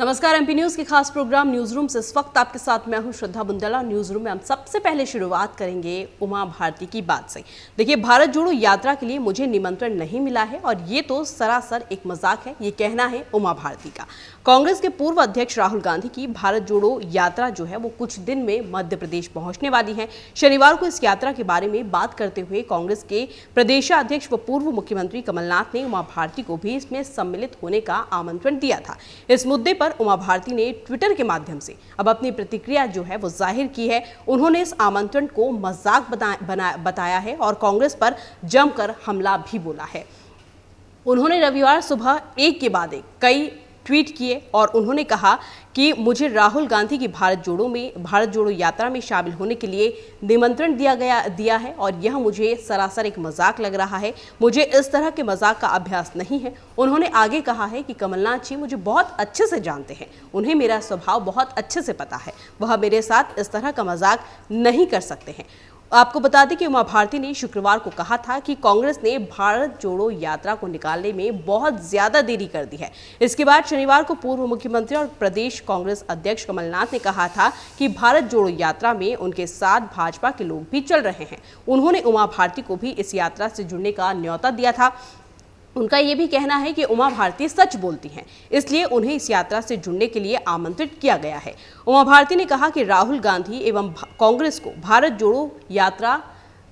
नमस्कार। MP news के खास प्रोग्राम न्यूज रूम से इस वक्त आपके साथ मैं हूं श्रद्धा बुंदेला। न्यूज रूम में हम सबसे पहले शुरुआत करेंगे उमा भारती की बात से। देखिए, भारत जोड़ो यात्रा के लिए मुझे निमंत्रण नहीं मिला है और ये तो सरासर एक मजाक है, ये कहना है उमा भारती का। कांग्रेस के पूर्व अध्यक्ष राहुल गांधी की भारत जोड़ो यात्रा जो है वो कुछ दिन में मध्य प्रदेश पहुंचने वाली है। शनिवार को इस यात्रा के बारे में बात करते हुए कांग्रेस के प्रदेशाध्यक्ष व पूर्व मुख्यमंत्री कमलनाथ ने उमा भारती को भी इसमें सम्मिलित होने का आमंत्रण दिया था। इस मुद्दे पर उमा भारती ने ट्विटर के माध्यम से अब अपनी प्रतिक्रिया जो है वो जाहिर की है। उन्होंने इस आमंत्रण को मजाक बताया है और कांग्रेस पर जमकर हमला भी बोला है। उन्होंने रविवार सुबह एक के बाद एक कई ट्वीट किए और उन्होंने कहा कि मुझे राहुल गांधी की भारत जोड़ो यात्रा में शामिल होने के लिए निमंत्रण दिया है और यह मुझे सरासर एक मजाक लग रहा है। मुझे इस तरह के मजाक का अभ्यास नहीं है। उन्होंने आगे कहा है कि कमलनाथ जी मुझे बहुत अच्छे से जानते हैं, उन्हें मेरा स्वभाव बहुत अच्छे से पता है, वह मेरे साथ इस तरह का मजाक नहीं कर सकते हैं। आपको बता दें कि उमा भारती ने शुक्रवार को कहा था कि कांग्रेस ने भारत जोड़ो यात्रा को निकालने में बहुत ज्यादा देरी कर दी है। इसके बाद शनिवार को पूर्व मुख्यमंत्री और प्रदेश कांग्रेस अध्यक्ष कमलनाथ ने कहा था कि भारत जोड़ो यात्रा में उनके साथ भाजपा के लोग भी चल रहे हैं। उन्होंने उमा भारती को भी इस यात्रा से जुड़ने का न्योता दिया था। उनका यह भी कहना है कि उमा भारती सच बोलती हैं, इसलिए उन्हें इस यात्रा से जुड़ने के लिए आमंत्रित किया गया है। उमा भारती ने कहा कि राहुल गांधी एवं कांग्रेस को भारत जोड़ो यात्रा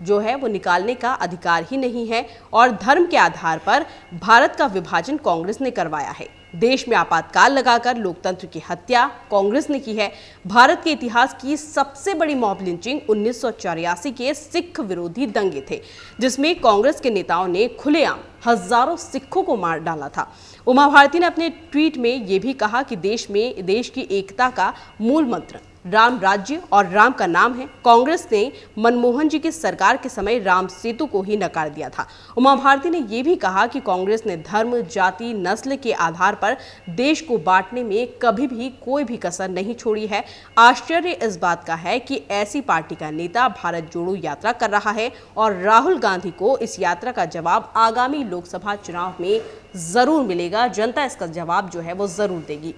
जो है वो निकालने का अधिकार ही नहीं है और धर्म के आधार पर भारत का विभाजन कांग्रेस ने करवाया है। देश में आपातकाल लगाकर लोकतंत्र की हत्या कांग्रेस ने की है। भारत के इतिहास की सबसे बड़ी मॉब लिंचिंग 1984 के सिख विरोधी दंगे थे, जिसमें कांग्रेस के नेताओं ने खुलेआम हजारों सिखों को मार डाला था। उमा भारती ने अपने ट्वीट में यह भी कहा कि देश की एकता का मूल मंत्र राम राज्य और राम का नाम है। कांग्रेस ने मनमोहन जी की सरकार के समय राम सेतु को ही नकार दिया था। उमा भारती ने यह भी कहा कि कांग्रेस ने धर्म, जाति, नस्ल के आधार पर देश को बांटने में कभी भी कोई भी कसर नहीं छोड़ी है। आश्चर्य इस बात का है कि ऐसी पार्टी का नेता भारत जोड़ो यात्रा कर रहा है और राहुल गांधी को इस यात्रा का जवाब आगामी लोकसभा चुनाव में जरूर मिलेगा। जनता इसका जवाब जो है वो जरूर देगी।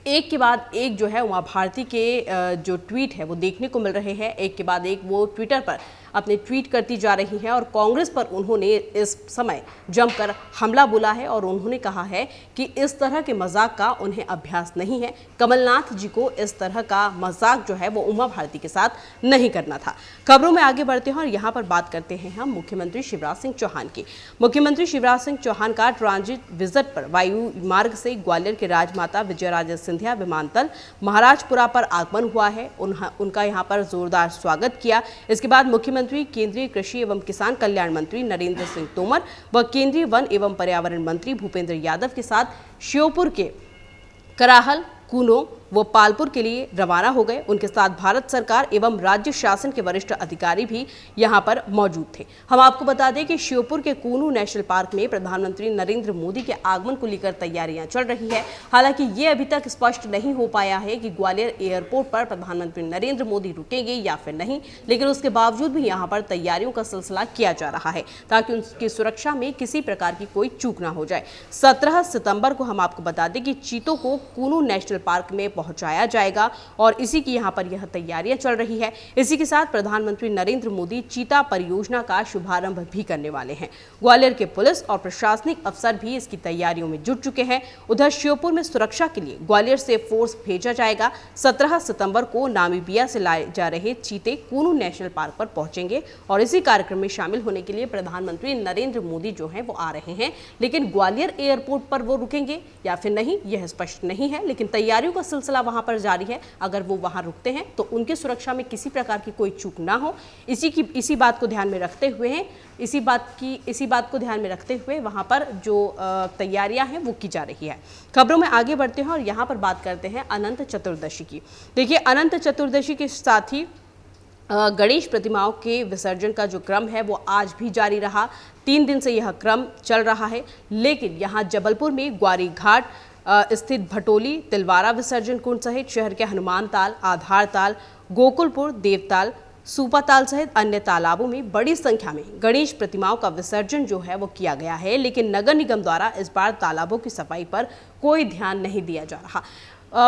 एक के बाद एक जो है उमा भारती के जो ट्वीट है वो देखने को मिल रहे हैं। एक के बाद एक वो ट्विटर पर अपने ट्वीट करती जा रही हैं और कांग्रेस पर उन्होंने इस समय जमकर हमला बोला है और उन्होंने कहा है कि इस तरह के मजाक का उन्हें अभ्यास नहीं है। कमलनाथ जी को इस तरह का मजाक जो है वो उमा भारती के साथ नहीं करना था। खबरों में आगे बढ़ते हैं और यहाँ पर बात करते हैं हम मुख्यमंत्री शिवराज सिंह चौहान की। मुख्यमंत्री शिवराज सिंह चौहान का ट्रांजिट विजिट पर वायु मार्ग से ग्वालियर के राजमाता विजयाराजे सिंधिया विमानतल महाराजपुरा पर आगमन हुआ है। उनका यहाँ पर जोरदार स्वागत किया। इसके बाद मुख्यमंत्री केंद्रीय कृषि एवं किसान कल्याण मंत्री नरेंद्र सिंह तोमर व केंद्रीय वन एवं पर्यावरण मंत्री भूपेंद्र यादव के साथ श्योपुर के कराहल, कूनो वो पालपुर के लिए रवाना हो गए। उनके साथ भारत सरकार एवं राज्य शासन के वरिष्ठ अधिकारी भी यहां पर मौजूद थे। हम आपको बता दें कि श्योपुर के कूनू नेशनल पार्क में प्रधानमंत्री नरेंद्र मोदी के आगमन को लेकर तैयारियां चल रही है। हालांकि ये अभी तक स्पष्ट नहीं हो पाया है कि ग्वालियर एयरपोर्ट पर प्रधानमंत्री नरेंद्र मोदी रुकेंगे या फिर नहीं, लेकिन उसके बावजूद भी यहाँ पर तैयारियों का सिलसिला किया जा रहा है ताकि उनकी सुरक्षा में किसी प्रकार की कोई चूक ना हो जाए। 17 सितंबर को हम आपको बता दें कि चीतों को कूनू नेशनल पार्क में पहुंचाया जाएगा और इसी की यहां पर यह तैयारियां चल रही है। इसी के साथ प्रधानमंत्री नरेंद्र मोदी चीता परियोजना का शुभारंभ भी करने वाले हैं। ग्वालियर के पुलिस और प्रशासनिक अफसर भी इसकी तैयारियों में जुट चुके हैं। उधर श्योपुर में सुरक्षा के लिए ग्वालियर से फोर्स भेजा जाएगा। 17 सितंबर को नामीबिया से लाए जा रहे चीते कूनू नेशनल पार्क पर पहुंचेंगे और इसी कार्यक्रम में शामिल होने के लिए प्रधानमंत्री नरेंद्र मोदी जो है वो आ रहे हैं। लेकिन ग्वालियर एयरपोर्ट पर वो रुकेंगे या फिर नहीं यह स्पष्ट नहीं है, लेकिन तैयारियों का सिलसिला वहां पर जारी है। अगर वो वहां रुकते हैं तो उनकी सुरक्षा में किसी प्रकार की कोई चूक ना हो, इसी बात को ध्यान में रखते हुए वहां पर जो तैयारियां हैं वो की जा रही है। खबरों में आगे बढ़ते हैं और यहां पर बात करते हैं अनंत चतुर्दशी की। देखिए, अनंत चतुर्दशी के साथ ही गणेश प्रतिमाओं के विसर्जन का जो क्रम है वो आज भी जारी रहा। 3 दिन से यह क्रम चल रहा है, लेकिन यहाँ जबलपुर में ग्वारी घाट स्थित भटोली, तिलवारा विसर्जन कुंड सहित शहर के हनुमान ताल, आधार ताल, गोकुलपुर, देवताल, सूपाताल सहित अन्य तालाबों में बड़ी संख्या में गणेश प्रतिमाओं का विसर्जन जो है वो किया गया है, लेकिन नगर निगम द्वारा इस बार तालाबों की सफाई पर कोई ध्यान नहीं दिया जा रहा।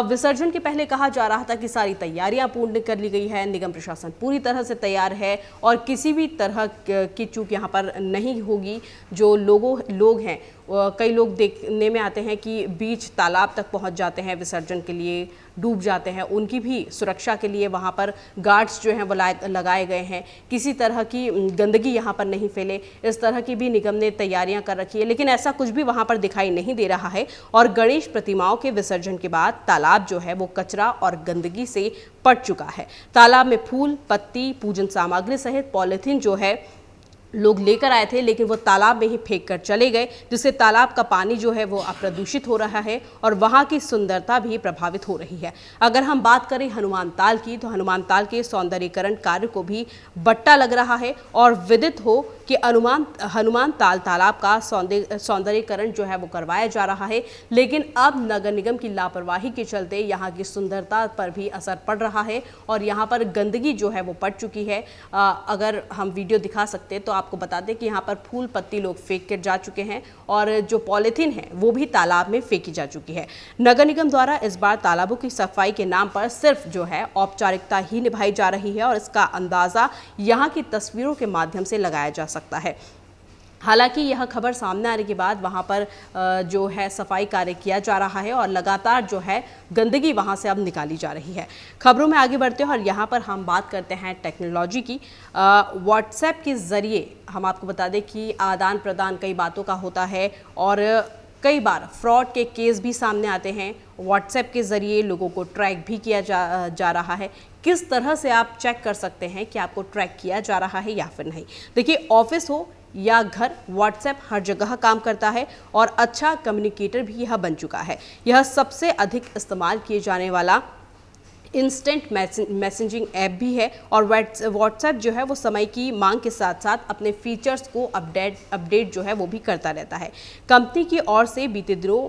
विसर्जन के पहले कहा जा रहा था कि सारी तैयारियां पूर्ण कर ली गई है, निगम प्रशासन पूरी तरह से तैयार है और किसी भी तरह की चूक यहां पर नहीं होगी। जो लोग हैं, कई लोग देखने में आते हैं कि बीच तालाब तक पहुंच जाते हैं विसर्जन के लिए, डूब जाते हैं, उनकी भी सुरक्षा के लिए वहां पर गार्ड्स जो हैं वो लगाए गए हैं। किसी तरह की गंदगी यहां पर नहीं फैले, इस तरह की भी निगम ने तैयारियां कर रखी है, लेकिन ऐसा कुछ भी वहां पर दिखाई नहीं दे रहा है। और गणेश प्रतिमाओं के विसर्जन के बाद तालाब जो है वो कचरा और गंदगी से पट चुका है। तालाब में फूल, पत्ती, पूजन सामग्री सहित पॉलिथीन जो है लोग लेकर आए थे, लेकिन वो तालाब में ही फेंक कर चले गए, जिससे तालाब का पानी जो है वो अप्रदूषित हो रहा है और वहाँ की सुंदरता भी प्रभावित हो रही है। अगर हम बात करें हनुमान ताल की, तो हनुमान ताल के सौंदर्यीकरण कार्य को भी बट्टा लग रहा है और विदित हो कि हनुमान ताल तालाब का सौंदर्यीकरण जो है वो करवाया जा रहा है, लेकिन अब नगर निगम की लापरवाही के चलते यहाँ की सुंदरता पर भी असर पड़ रहा है और यहाँ पर गंदगी जो है वो पड़ चुकी है। अगर हम वीडियो दिखा सकते तो आपको बता दें कि यहाँ पर फूल पत्ती लोग फेंक कर जा चुके हैं और जो पॉलीथीन है वो भी तालाब में फेंकी जा चुकी है। नगर निगम द्वारा इस बार तालाबों की सफाई के नाम पर सिर्फ जो है औपचारिकता ही निभाई जा रही है और इसका अंदाजा यहाँ की तस्वीरों के माध्यम से लगाया जा सकता है। हालांकि यह खबर सामने आने के बाद वहां पर जो है सफाई कार्य किया जा रहा है और लगातार जो है गंदगी वहां से अब निकाली जा रही है। खबरों में आगे बढ़ते हैं और यहां पर हम बात करते हैं टेक्नोलॉजी की। व्हाट्सएप के ज़रिए हम आपको बता दें कि आदान प्रदान कई बातों का होता है और कई बार फ्रॉड के केस भी सामने आते हैं। व्हाट्सएप के ज़रिए लोगों को ट्रैक भी किया जा रहा है। किस तरह से आप चेक कर सकते हैं कि आपको ट्रैक किया जा रहा है या फिर नहीं? देखिए, ऑफिस हो या घर, व्हाट्सएप हर जगह काम करता है और अच्छा कम्युनिकेटर भी यह बन चुका है। यह सबसे अधिक इस्तेमाल किए जाने वाला इंस्टेंट मैसेजिंग ऐप भी है और व्हाट्सएप जो है वो समय की मांग के साथ साथ अपने फीचर्स को अपडेट जो है वो भी करता रहता है। कंपनी की ओर से बीते दिनों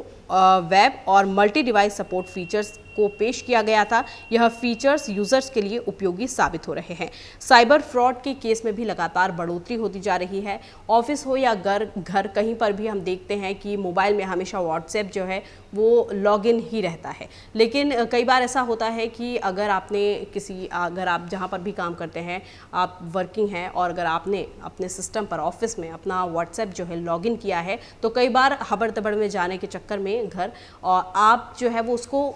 वेब और मल्टी डिवाइस सपोर्ट फीचर्स को पेश किया गया था। यह फीचर्स यूजर्स के लिए उपयोगी साबित हो रहे हैं। साइबर फ्रॉड के केस में भी लगातार बढ़ोतरी होती जा रही है। ऑफिस हो या घर कहीं पर भी हम देखते हैं कि मोबाइल में हमेशा व्हाट्सएप जो है वो लॉगिन ही रहता है। लेकिन कई बार ऐसा होता है कि अगर आप जहाँ पर भी काम करते हैं, आप वर्किंग हैं और अगर आपने अपने सिस्टम पर ऑफिस में अपना व्हाट्सएप जो है लॉगिन किया है, तो कई बार हबड़ तबड़ में जाने के चक्कर में घर और आप जो है वो उसको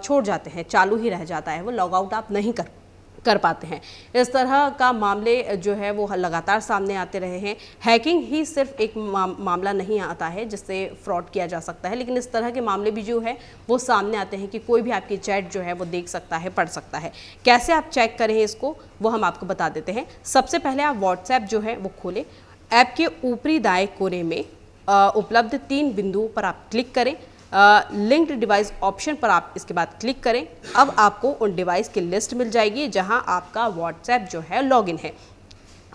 छोड़ जाते हैं, चालू ही रह जाता है, वो लॉग आउट आप नहीं कर पाते हैं। इस तरह का मामले जो है वो लगातार सामने आते रहे हैं। हैकिंग ही सिर्फ एक मामला नहीं आता है जिससे फ्रॉड किया जा सकता है, लेकिन इस तरह के मामले भी जो है वो सामने आते हैं कि कोई भी आपकी चैट जो है वो देख सकता है, पढ़ सकता है। कैसे आप चेक करें इसको, वो हम आपको बता देते हैं। सबसे पहले आप व्हाट्सएप जो है वो खोलें। ऐप के ऊपरी दाएं कोने में उपलब्ध 3 बिंदुओं पर आप क्लिक करें। लिंक्ड डिवाइस ऑप्शन पर आप इसके बाद क्लिक करें। अब आपको उन डिवाइस की लिस्ट मिल जाएगी जहां आपका व्हाट्सएप जो है लॉगिन है।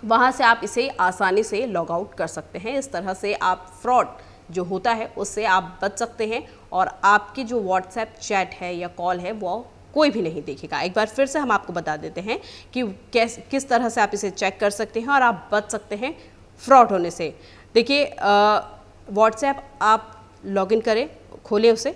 वहां से आप इसे आसानी से लॉग आउट कर सकते हैं। इस तरह से आप फ्रॉड जो होता है उससे आप बच सकते हैं और आपकी जो व्हाट्सएप चैट है या कॉल है वो कोई भी नहीं देखेगा। एक बार फिर से हम आपको बता देते हैं कि किस तरह से आप इसे चेक कर सकते हैं और आप बच सकते हैं फ्रॉड होने से। देखिए, व्हाट्सएप आप लॉगिन करें, खोलें उसे।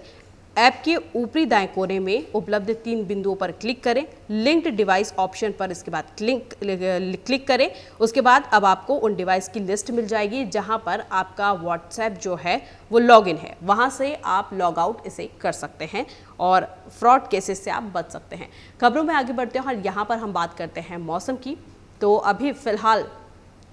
ऐप के ऊपरी दाएं कोने में उपलब्ध 3 बिंदुओं पर क्लिक करें। लिंक्ड डिवाइस ऑप्शन पर इसके बाद क्लिक करें। उसके बाद अब आपको उन डिवाइस की लिस्ट मिल जाएगी जहां पर आपका व्हाट्सएप जो है वो लॉगिन है। वहां से आप लॉग आउट इसे कर सकते हैं और फ्रॉड केसेस से आप बच सकते हैं। खबरों में आगे बढ़ते हैं और यहाँ पर हम बात करते हैं मौसम की। तो अभी फिलहाल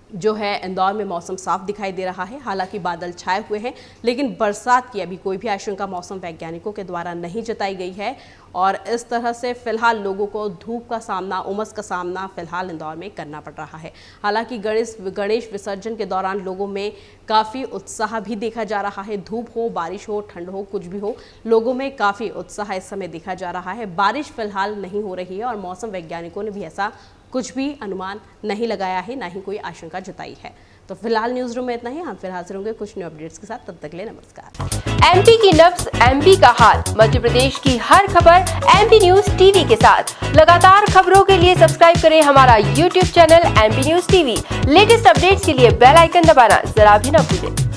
जो है इंदौर में मौसम साफ दिखाई दे रहा है। हालांकि बादल छाए हुए हैं, लेकिन बरसात की अभी कोई भी आशंका मौसम वैज्ञानिकों के द्वारा नहीं जताई गई है और इस तरह से फिलहाल लोगों को धूप का सामना, उमस का सामना फिलहाल इंदौर में करना पड़ रहा है। हालांकि गणेश विसर्जन के दौरान लोगों में काफ़ी उत्साह भी देखा जा रहा है। धूप हो, बारिश हो, ठंड हो, कुछ भी हो, लोगों में काफ़ी उत्साह इस समय देखा जा रहा है। बारिश फिलहाल नहीं हो रही है और मौसम वैज्ञानिकों ने भी ऐसा कुछ भी अनुमान नहीं लगाया है, ना ही कोई आशंका जताई है। तो फिलहाल न्यूज रूम में इतना ही। हम फिर हाजिर होंगे कुछ न्यू अपडेट्स के साथ, तब तक के लिए नमस्कार। एमपी की नब्ज, एमपी का हाल, मध्य प्रदेश की हर खबर एमपी न्यूज टीवी के साथ। लगातार खबरों के लिए सब्सक्राइब करें हमारा YouTube channel MP news TV. Latest updates के लिए बेल आइकन दबाना जरा भी न भूलें।